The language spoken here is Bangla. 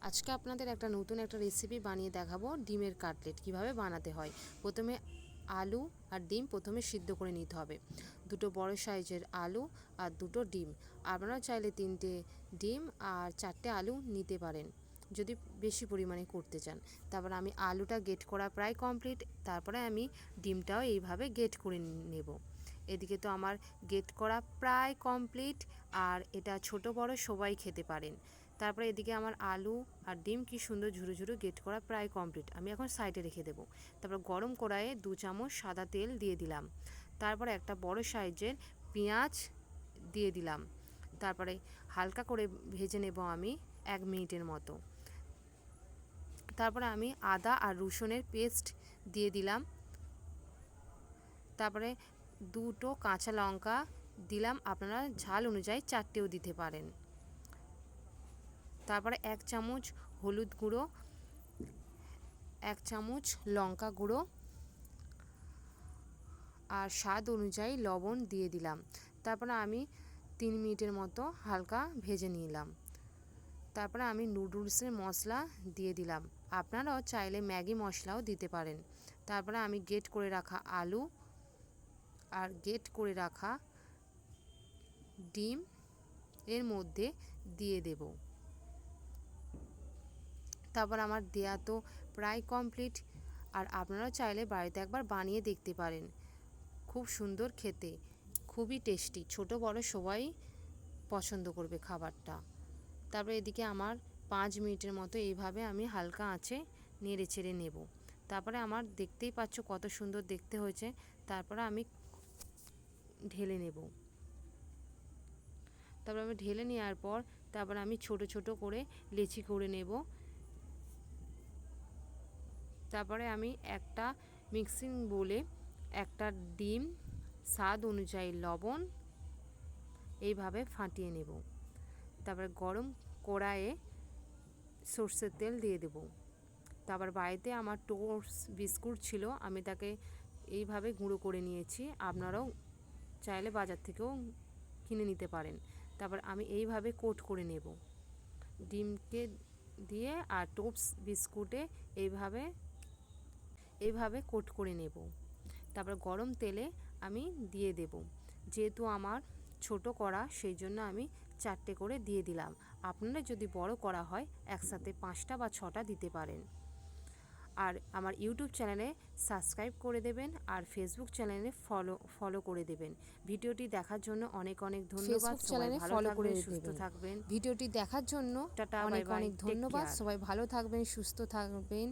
আজকে আপনাদের একটা নতুন একটা রেসিপি বানিয়ে দেখাবো, ডিমের কাটলেট কিভাবে বানাতে হয়। প্রথমে আলু আর ডিম প্রথমে সিদ্ধ করে নিতে হবে। দুটো বড় সাইজের আলু আর দুটো ডিম। আপনারা চাইলে 3টে ডিম আর 4টে আলু নিতে পারেন যদি বেশি পরিমাণে করতে চান। তারপর আমি আলুটা গ্রেট করা প্রায় কমপ্লিট, তারপরে আমি ডিমটাও এইভাবে গ্রেট করে নেব। এদিকে তো আমার গ্রেট করা প্রায় কমপ্লিট, আর এটা ছোট বড় সবাই খেতে পারেন। তারপরে এদিকে আমার আলু আর ডিম কি সুন্দর ঝুরো ঝুরো গ্রেট করা প্রায় কমপ্লিট, আমি এখন সাইডে রেখে দেবো। তারপর গরম কড়াইয়ে 2 চামচ সাদা তেল দিয়ে দিলাম। তারপরে একটা বড় সাইজের পেঁয়াজ দিয়ে দিলাম। তারপরে হালকা করে ভেজে নেব আমি 1 মিনিটের মতো। তারপরে আমি আদা আর রসুনের পেস্ট দিয়ে দিলাম। তারপরে 2টো কাঁচা লঙ্কা দিলাম, আপনারা ঝাল অনুযায়ী 4টেও দিতে পারেন। তারপরে 1 চামচ হলুদ গুঁড়ো, 1 চামচ লঙ্কা গুঁড়ো আর স্বাদ অনুযায়ী লবণ দিয়ে দিলাম। তারপরে আমি 3 মিনিটের মতো হালকা ভেজে নিলাম। তারপরে আমি নুডলসের মশলা দিয়ে দিলাম, আপনারাও চাইলে ম্যাগি মশলাও দিতে পারেন। তারপরে আমি গ্রেট করে রাখা আলু আর গ্রেট করে রাখা ডিম এর মধ্যে দিয়ে দেব। তারপর আমার দেয়া তো প্রায় কমপ্লিট, আর আপনারা চাইলে বাড়িতে একবার বানিয়ে দেখতে পারেন। খুব সুন্দর খেতে, খুবই টেস্টি, ছোট বড় সবাই পছন্দ করবে খাবারটা। তারপর এদিকে আমার 5 মিনিটের মতো এইভাবে আমি হালকা আঁচে নেড়ে চেড়ে নেব। তারপরে আমার দেখতেই পাচ্ছ কত সুন্দর দেখতে হয়েছে। তারপরে আমি ঢেলে নেব। তারপর আমি ঢেলে নেওয়ার পর তারপর আমি ছোট ছোট করে লেচি করে নেব। তারপরে আমি একটা মিক্সিং বোলে একটা ডিম, স্বাদ অনুযায়ী লবণ এইভাবে ফাটিয়ে নেব। তারপরে গরম কড়াইয়ে সরষের তেল দিয়ে দেব। তারপর বাড়িতে আমার টোস্ট বিস্কুট ছিল, আমি তাকে এইভাবে গুঁড়ো করে নিয়েছি, আপনারাও চাইলে বাজার থেকেও কিনে নিতে পারেন। তারপর আমি এইভাবে কোট করে নেব ডিমকে দিয়ে, আর টোস্ট বিস্কুটে এইভাবে কোট করে নেব। তারপর গরম তেলে আমি দিয়ে দেব। যেহেতু আমার ছোট কড়া সেই জন্য আমি 4টে করে দিয়ে দিলাম। আপনারা যদি বড় করা হয় একসাথে 5টা বা 6টা দিতে পারেন। আর আমার ইউটিউব চ্যানেলে সাবস্ক্রাইব করে দেবেন, আর ফেসবুক চ্যানেলে ফলো করে দেবেন। ভিডিওটি দেখার জন্য অনেক অনেক ধন্যবাদ। সবাই ভালো থাকবেন, সুস্থ থাকবেন। ভিডিওটি দেখার জন্য টাটা, অনেক বাই বাই, অনেক টেক ধন্যবাদ। কেয়ার। সবাই ভালো থাকবেন, সুস্থ থাকবেন।